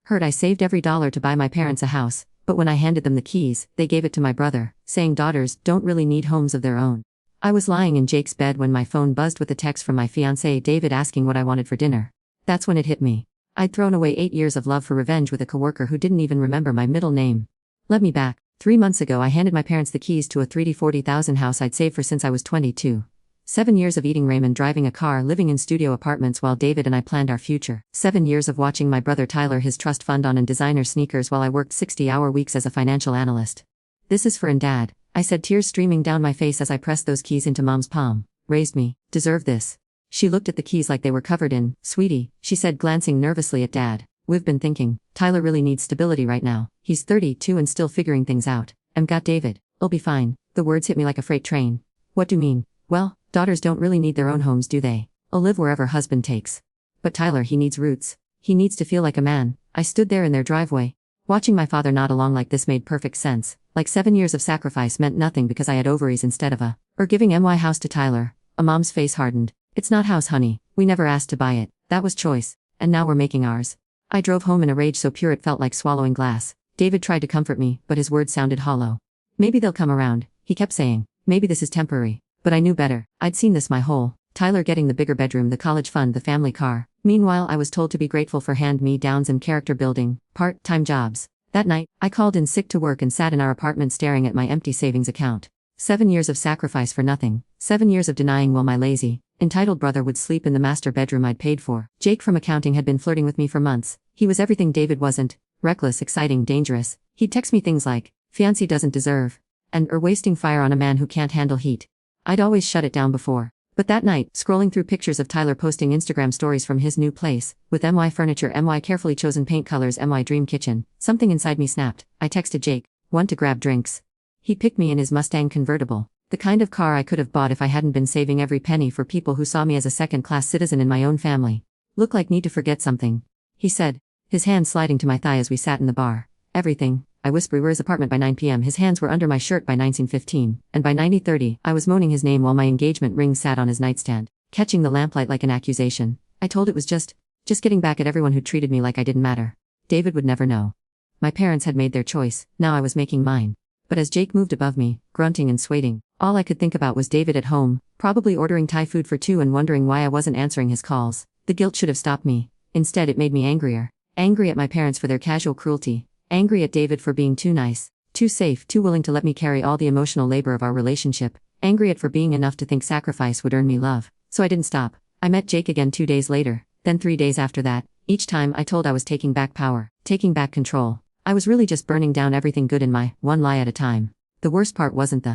Heard I saved every dollar to buy my parents a house, but when I handed them the keys, they gave it to my brother, saying daughters don't really need homes of their own. I was lying in Jake's bed when my phone buzzed with a text from my fiancé David asking what I wanted for dinner. That's when it hit me. I'd thrown away 8 years of love for revenge with a coworker who didn't even remember my middle name. Let me back. 3 months ago I handed my parents the keys to a 340,000 house I'd saved for since I was 22. 7 years of eating ramen, driving a car, living in studio apartments while David and I planned our future. 7 years of watching my brother Tyler his trust fund on in designer sneakers while I worked 60-hour weeks as a financial analyst. This is for Dad, I said, tears streaming down my face as I pressed those keys into Mom's palm. Raised me, deserve this. She looked at the keys like they were covered in, sweetie, she said, glancing nervously at Dad. We've been thinking, Tyler really needs stability right now. He's 32 and still figuring things out. Got David. I'll be fine. The words hit me like a freight train. What do you mean? Well, daughters don't really need their own homes, do they? I'll live wherever husband takes. But Tyler, he needs roots. He needs to feel like a man. I stood there in their driveway. Watching my father nod along like this made perfect sense. Like 7 years of sacrifice meant nothing because I had ovaries instead of giving my house to Tyler. A mom's face hardened. It's not house, honey. We never asked to buy it. That was choice. And now we're making ours. I drove home in a rage so pure it felt like swallowing glass. David tried to comfort me, but his words sounded hollow. Maybe they'll come around, he kept saying. Maybe this is temporary. But I knew better. I'd seen this my whole. Tyler getting the bigger bedroom, the college fund, the family car. Meanwhile, I was told to be grateful for hand-me-downs and character building, part-time jobs. That night, I called in sick to work and sat in our apartment staring at my empty savings account. 7 years of sacrifice for nothing. 7 years of denying while my lazy, entitled brother would sleep in the master bedroom I'd paid for. Jake from accounting had been flirting with me for months. He was everything David wasn't. Reckless, exciting, dangerous. He'd text me things like, "Fiancé doesn't deserve," and wasting fire on a man who can't handle heat. I'd always shut it down before. But that night, scrolling through pictures of Tyler posting Instagram stories from his new place, with MY furniture, MY carefully chosen paint colors, MY dream kitchen, something inside me snapped. I texted Jake, "Want to grab drinks?" He picked me in his Mustang convertible, the kind of car I could have bought if I hadn't been saving every penny for people who saw me as a second-class citizen in my own family. "Look like need to forget something," he said, his hand sliding to my thigh as we sat in the bar. "Everything," I whispered. We were his apartment by 9 p.m. His hands were under my shirt by 19:15, and by 90:30, I was moaning his name while my engagement ring sat on his nightstand, catching the lamplight like an accusation. I told it was just getting back at everyone who treated me like I didn't matter. David would never know. My parents had made their choice, now I was making mine. But as Jake moved above me, grunting and swaying, all I could think about was David at home, probably ordering Thai food for two and wondering why I wasn't answering his calls. The guilt should have stopped me. Instead, it made me angrier. Angry at my parents for their casual cruelty. Angry at David for being too nice, too safe, too willing to let me carry all the emotional labor of our relationship. Angry at for being enough to think sacrifice would earn me love. So I didn't stop. I met Jake again 2 days later, then 3 days after that. Each time I told I was taking back power, taking back control. I was really just burning down everything good in my, one lie at a time. The worst part wasn't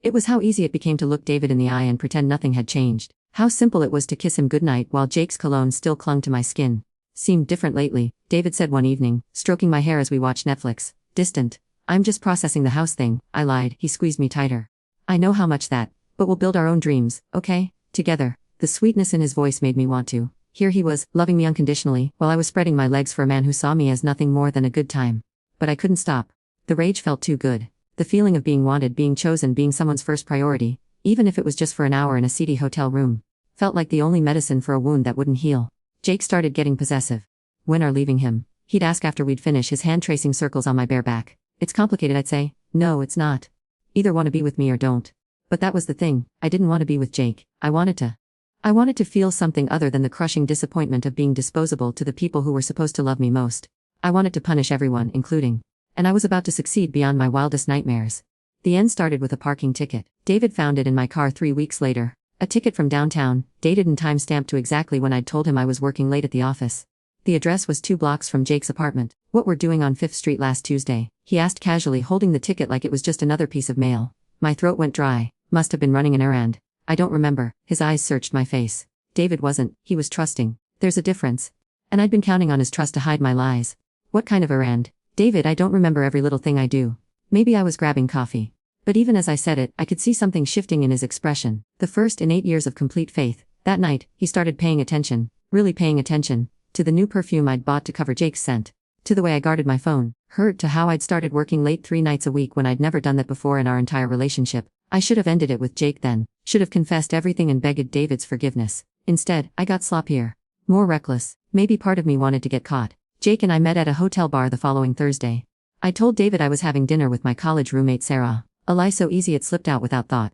it was how easy it became to look David in the eye and pretend nothing had changed. How simple it was to kiss him goodnight while Jake's cologne still clung to my skin. "Seemed different lately," David said one evening, stroking my hair as we watched Netflix. "Distant. I'm just processing the house thing," I lied. He squeezed me tighter. "I know how much that, but we'll build our own dreams, okay? Together." The sweetness in his voice made me want to. Here he was, loving me unconditionally, while I was spreading my legs for a man who saw me as nothing more than a good time. But I couldn't stop. The rage felt too good. The feeling of being wanted, being chosen, being someone's first priority, even if it was just for an hour in a seedy hotel room, felt like the only medicine for a wound that wouldn't heal. Jake started getting possessive. When are leaving him? He'd ask after we'd finish, his hand tracing circles on my bare back. "It's complicated," I'd say. "No, it's not. Either want to be with me or don't." But that was the thing. I didn't want to be with Jake. I wanted to feel something other than the crushing disappointment of being disposable to the people who were supposed to love me most. I wanted to punish everyone, including. And I was about to succeed beyond my wildest nightmares. The end started with a parking ticket. David found it in my car 3 weeks later. A ticket from downtown, dated and time-stamped to exactly when I'd told him I was working late at the office. The address was 2 blocks from Jake's apartment. "What we're doing on 5th Street last Tuesday?" he asked casually, holding the ticket like it was just another piece of mail. My throat went dry. Must have been running an errand. "I don't remember." His eyes searched my face. David wasn't. He was trusting. There's a difference. And I'd been counting on his trust to hide my lies. "What kind of errand?" "David, I don't remember every little thing I do. Maybe I was grabbing coffee." But even as I said it, I could see something shifting in his expression. The first in 8 years of complete faith. That night, he started paying attention, really paying attention, to the new perfume I'd bought to cover Jake's scent, to the way I guarded my phone, to how I'd started working late 3 nights a week when I'd never done that before in our entire relationship. I should have ended it with Jake then, should have confessed everything and begged David's forgiveness. Instead, I got sloppier, more reckless. Maybe part of me wanted to get caught, Jake and I met at a hotel bar the following Thursday. I told David I was having dinner with my college roommate Sarah. A lie so easy it slipped out without thought.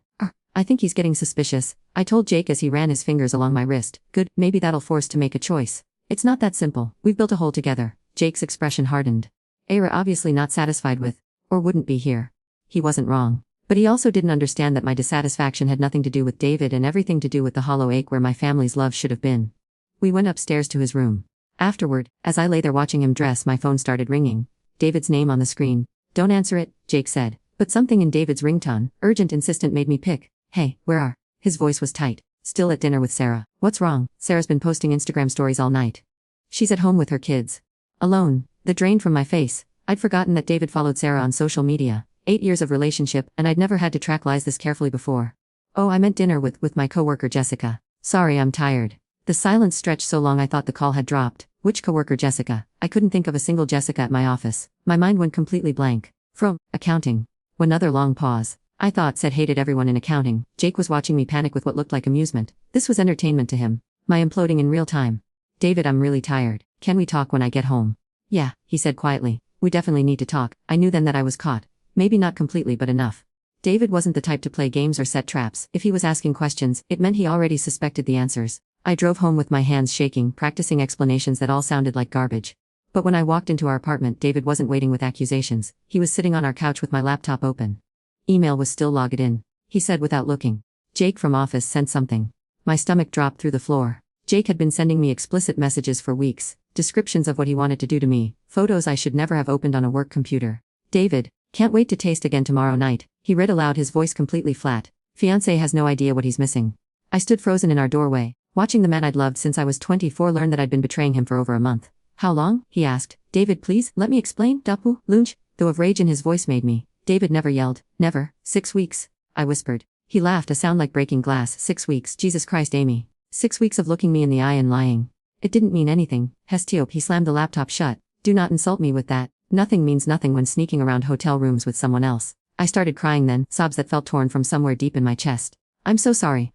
I think he's getting suspicious, I told Jake as he ran his fingers along my wrist. Good, maybe that'll force to make a choice. It's not that simple, we've built a hole together. Jake's expression hardened. Ara obviously not satisfied with, or wouldn't be here. He wasn't wrong. But he also didn't understand that my dissatisfaction had nothing to do with David and everything to do with the hollow ache where my family's love should have been. We went upstairs to his room. Afterward, as I lay there watching him dress, my phone started ringing. David's name on the screen. Don't answer it, Jake said. But something in David's ringtone, urgent, insistent, made me pick. Hey, where are? His voice was tight. Still at dinner with Sarah. What's wrong? Sarah's been posting Instagram stories all night. She's at home with her kids. Alone. The drain from my face. I'd forgotten that David followed Sarah on social media. 8 years of relationship, and I'd never had to track lies this carefully before. Oh, I meant dinner with my coworker Jessica. Sorry, I'm tired. The silence stretched so long I thought the call had dropped. Which coworker Jessica? I couldn't think of a single Jessica at my office. My mind went completely blank. From accounting. Another long pause. I thought said hated everyone in accounting. Jake was watching me panic with what looked like amusement. This was entertainment to him. My imploding in real time. David, I'm really tired. Can we talk when I get home? Yeah, he said quietly. We definitely need to talk. I knew then that I was caught. Maybe not completely, but enough. David wasn't the type to play games or set traps. If he was asking questions, it meant he already suspected the answers. I drove home with my hands shaking, practicing explanations that all sounded like garbage. But when I walked into our apartment, David wasn't waiting with accusations. He was sitting on our couch with my laptop open. Email was still logged in. He said without looking. Jake from office sent something. My stomach dropped through the floor. Jake had been sending me explicit messages for weeks, descriptions of what he wanted to do to me, photos I should never have opened on a work computer. David, can't wait to taste again tomorrow night, he read aloud, his voice completely flat. Fiancé has no idea what he's missing. I stood frozen in our doorway, watching the man I'd loved since I was 24 learn that I'd been betraying him for over a month. How long? He asked. David, please, let me explain, Dapu, Lunch, though of rage in his voice made me. David never yelled. Never. 6 weeks. I whispered. He laughed, a sound like breaking glass. 6 weeks, Jesus Christ, Amy. 6 weeks of looking me in the eye and lying. It didn't mean anything. Hestiope, he slammed the laptop shut. Do not insult me with that. Nothing means nothing when sneaking around hotel rooms with someone else. I started crying then, sobs that felt torn from somewhere deep in my chest. I'm so sorry,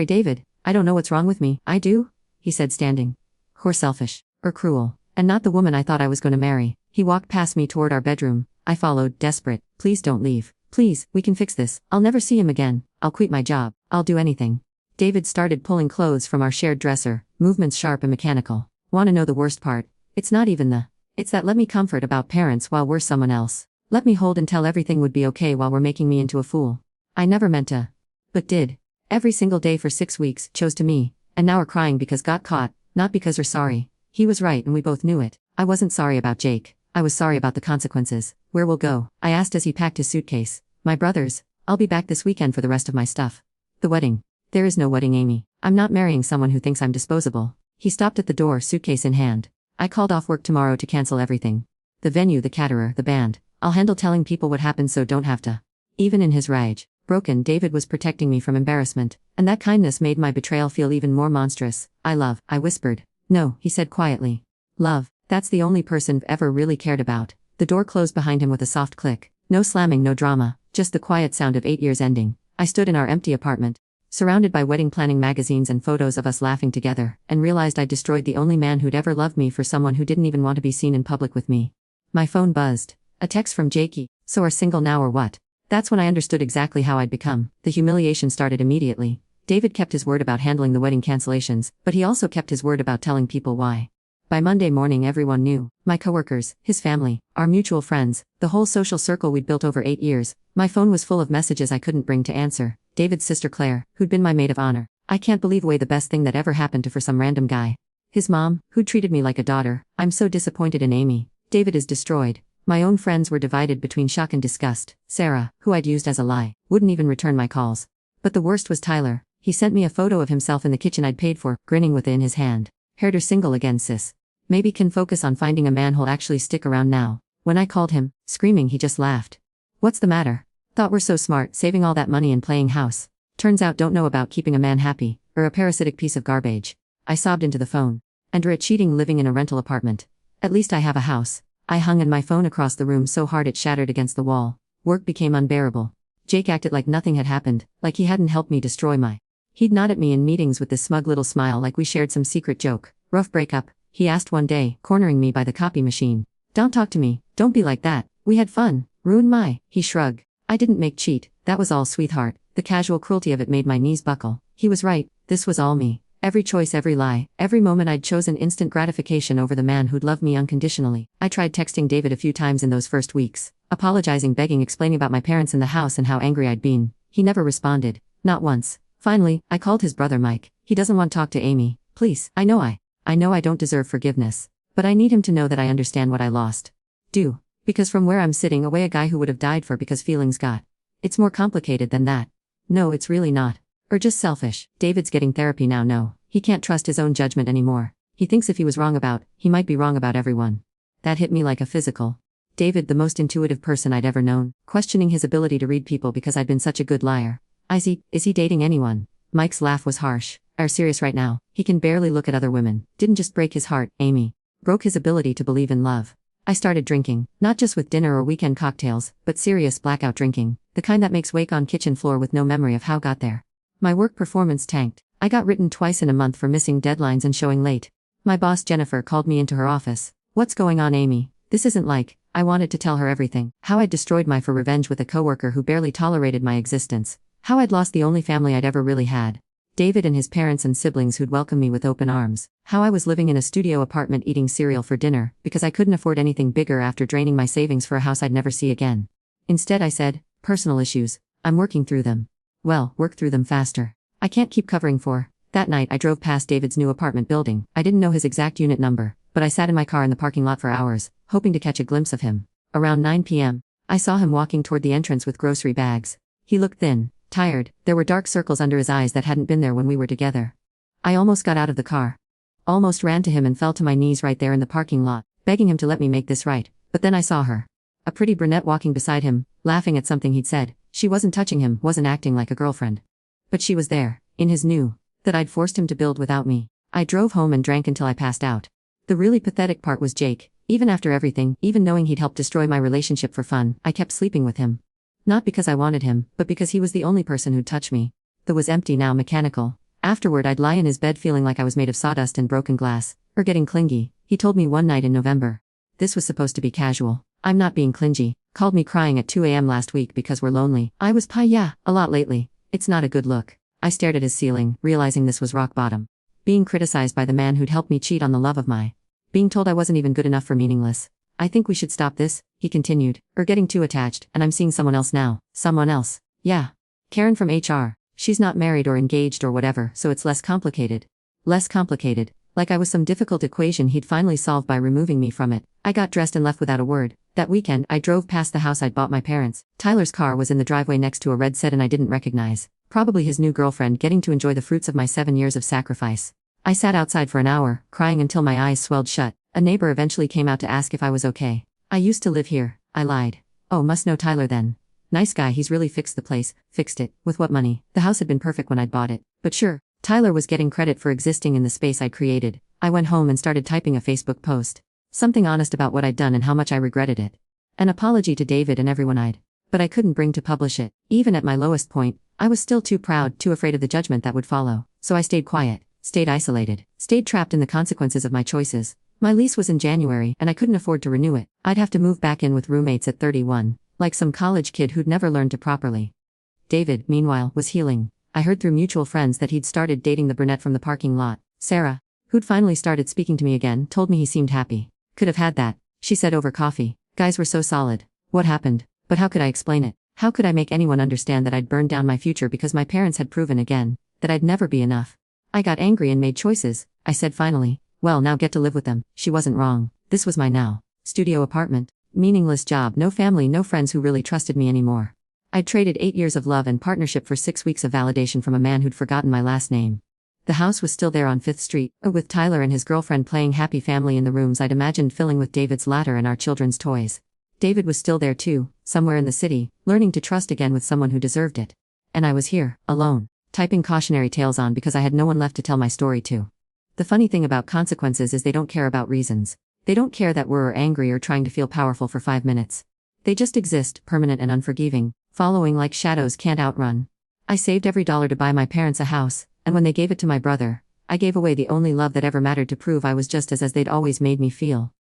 David. I don't know what's wrong with me. I do? He said, standing. Or selfish. Or cruel. And not the woman I thought I was going to marry. He walked past me toward our bedroom. I followed, desperate. Please don't leave. Please, we can fix this. I'll never see him again. I'll quit my job. I'll do anything. David started pulling clothes from our shared dresser, movements sharp and mechanical. Wanna know the worst part? It's not even it's that let me comfort about parents while we're someone else. Let me hold and tell everything would be okay while we're making me into a fool. I never meant to. But did. Every single day for 6 weeks, chose to me, and now we're crying because got caught, not because we're sorry. He was right and we both knew it. I wasn't sorry about Jake. I was sorry about the consequences. Where we'll go? I asked as he packed his suitcase. My brother's. I'll be back this weekend for the rest of my stuff. The wedding. There is no wedding, Amy. I'm not marrying someone who thinks I'm disposable. He stopped at the door, suitcase in hand. I called off work tomorrow to cancel everything. The venue, the caterer, the band. I'll handle telling people what happened so don't have to. Even in his rage, broken, David was protecting me from embarrassment, and that kindness made my betrayal feel even more monstrous. I whispered. No, he said quietly. Love. That's the only person I've ever really cared about. The door closed behind him with a soft click. No slamming, no drama, just the quiet sound of 8 years ending. I stood in our empty apartment, surrounded by wedding planning magazines and photos of us laughing together, and realized I'd destroyed the only man who'd ever loved me for someone who didn't even want to be seen in public with me. My phone buzzed. A text from Jakey. So are single now or what? That's when I understood exactly how I'd become. The humiliation started immediately. David kept his word about handling the wedding cancellations, but he also kept his word about telling people why. By Monday morning everyone knew. My coworkers, his family, our mutual friends, the whole social circle we'd built over 8 years. My phone was full of messages I couldn't bring to answer. David's sister Claire, who'd been my maid of honor. I can't believe the best thing that ever happened to for some random guy. His mom, who'd treated me like a daughter. I'm so disappointed in Amy. David is destroyed. My own friends were divided between shock and disgust. Sarah, who I'd used as a lie, wouldn't even return my calls. But the worst was Tyler. He sent me a photo of himself in the kitchen I'd paid for, grinning with it in his hand. Heard her single again, sis. Maybe can focus on finding a man who'll actually stick around now. When I called him, screaming, he just laughed. What's the matter? Thought we're so smart, saving all that money and playing house. Turns out don't know about keeping a man happy, or a parasitic piece of garbage. I sobbed into the phone. And we're cheating, living in a rental apartment. At least I have a house. I hung my phone across the room so hard it shattered against the wall. Work became unbearable. Jake acted like nothing had happened, like he hadn't helped me destroy my. He'd nod at me in meetings with this smug little smile like we shared some secret joke. Rough breakup, he asked one day, cornering me by the copy machine. Don't talk to me, don't be like that. We had fun. Ruin my. He shrugged. I didn't make cheat, that was all sweetheart. The casual cruelty of it made my knees buckle. He was right, this was all me. Every choice, every lie, every moment I'd chosen instant gratification over the man who'd loved me unconditionally. I tried texting David a few times in those first weeks, apologizing, begging, explaining about my parents in the house and how angry I'd been. He never responded. Not once. Finally, I called his brother Mike. He doesn't want to talk to Amy. Please, I know I don't deserve forgiveness. But I need him to know that I understand what I lost. Because from where I'm sitting away, a guy who would have died for because feelings got. It's more complicated than that. No, it's really not. Or just selfish. David's getting therapy now. No, he can't trust his own judgment anymore. He thinks if he was wrong about, he might be wrong about everyone. That hit me like a physical. David, the most intuitive person I'd ever known, questioning his ability to read people because I'd been such a good liar. Is he dating anyone? Mike's laugh was harsh. Are serious right now? He can barely look at other women. Didn't just break his heart, Amy. Broke his ability to believe in love. I started drinking, not just with dinner or weekend cocktails, but serious blackout drinking, the kind that makes wake on kitchen floor with no memory of how got there. My work performance tanked. I got written twice in a month for missing deadlines and showing late. My boss Jennifer called me into her office. What's going on, Amy? This isn't like. I wanted to tell her everything. How I'd destroyed my for revenge with a coworker who barely tolerated my existence. How I'd lost the only family I'd ever really had. David and his parents and siblings who'd welcome me with open arms. How I was living in a studio apartment eating cereal for dinner, because I couldn't afford anything bigger after draining my savings for a house I'd never see again. Instead I said, personal issues. I'm working through them. Well, work through them faster. I can't keep covering for. That night I drove past David's new apartment building. I didn't know his exact unit number, but I sat in my car in the parking lot for hours, hoping to catch a glimpse of him. Around 9 p.m., I saw him walking toward the entrance with grocery bags. He looked thin, tired. There were dark circles under his eyes that hadn't been there when we were together. I almost got out of the car. Almost ran to him and fell to my knees right there in the parking lot, begging him to let me make this right. But then I saw her. A pretty brunette walking beside him, laughing at something he'd said. She wasn't touching him, wasn't acting like a girlfriend. But she was there, in his new, that I'd forced him to build without me. I drove home and drank until I passed out. The really pathetic part was Jake. Even after everything, even knowing he'd helped destroy my relationship for fun, I kept sleeping with him. Not because I wanted him, but because he was the only person who'd touch me. The was empty now, mechanical. Afterward I'd lie in his bed feeling like I was made of sawdust and broken glass, or getting clingy, he told me one night in November. This was supposed to be casual. I'm not being clingy. Called me crying at 2 a.m. last week because we're lonely. I was yeah, a lot lately. It's not a good look. I stared at his ceiling, realizing this was rock bottom. Being criticized by the man who'd helped me cheat on the love of my. Being told I wasn't even good enough for meaningless. I think we should stop this, he continued, or getting too attached, and I'm seeing someone else now. Someone else. Yeah. Karen from HR. She's not married or engaged or whatever, so it's less complicated. Less complicated. Like I was some difficult equation he'd finally solved by removing me from it. I got dressed and left without a word. That weekend, I drove past the house I'd bought my parents. Tyler's car was in the driveway next to a red sedan I didn't recognize. Probably his new girlfriend getting to enjoy the fruits of my 7 years of sacrifice. I sat outside for an hour, crying until my eyes swelled shut. A neighbor eventually came out to ask if I was okay. I used to live here. I lied. Oh, must know Tyler then. Nice guy, he's really fixed the place. Fixed it. With what money? The house had been perfect when I'd bought it. But sure, Tyler was getting credit for existing in the space I'd created. I went home and started typing a Facebook post. Something honest about what I'd done and how much I regretted it. An apology to David and everyone but I couldn't bring to publish it. Even at my lowest point, I was still too proud, too afraid of the judgment that would follow. So I stayed quiet, stayed isolated, stayed trapped in the consequences of my choices. My lease was in January and I couldn't afford to renew it. I'd have to move back in with roommates at 31, like some college kid who'd never learned to properly. David, meanwhile, was healing. I heard through mutual friends that he'd started dating the brunette from the parking lot, Sarah, who'd finally started speaking to me again, told me he seemed happy. Could have had that, she said over coffee. Guys were so solid. What happened? But how could I explain it? How could I make anyone understand that I'd burned down my future because my parents had proven again that I'd never be enough? I got angry and made choices. I said finally, well, now get to live with them. She wasn't wrong. This was my now studio apartment. Meaningless job, no family, no friends who really trusted me anymore. I'd traded 8 years of love and partnership for 6 weeks of validation from a man who'd forgotten my last name. The house was still there on 5th Street, with Tyler and his girlfriend playing happy family in the rooms I'd imagined filling with David's ladder and our children's toys. David was still there too, somewhere in the city, learning to trust again with someone who deserved it. And I was here, alone, typing cautionary tales on because I had no one left to tell my story to. The funny thing about consequences is they don't care about reasons. They don't care that we're angry or trying to feel powerful for 5 minutes. They just exist, permanent and unforgiving, following like shadows can't outrun. I saved every dollar to buy my parents a house, and when they gave it to my brother, I gave away the only love that ever mattered to prove I was just as they'd always made me feel.